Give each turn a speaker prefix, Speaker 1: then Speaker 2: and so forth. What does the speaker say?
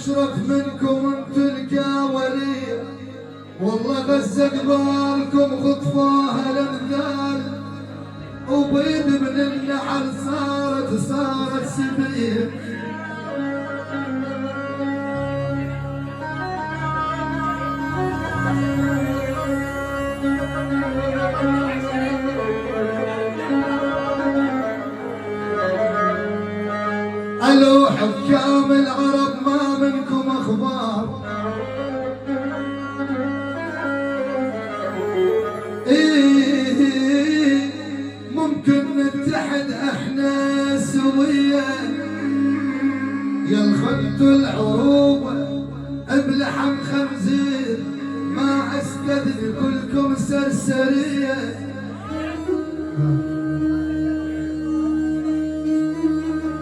Speaker 1: اشرف منكم انتو الكاولية، والله غزة قبالكم خطفوها الامثال، وبيد من النحل صارت سبيل. الو حكام العرب ما منكم اخبار، ايه ممكن نتحد احنا سويا، يا خدتوا العروبة بلحم خنزير، ما استدري كلكم سرسرية.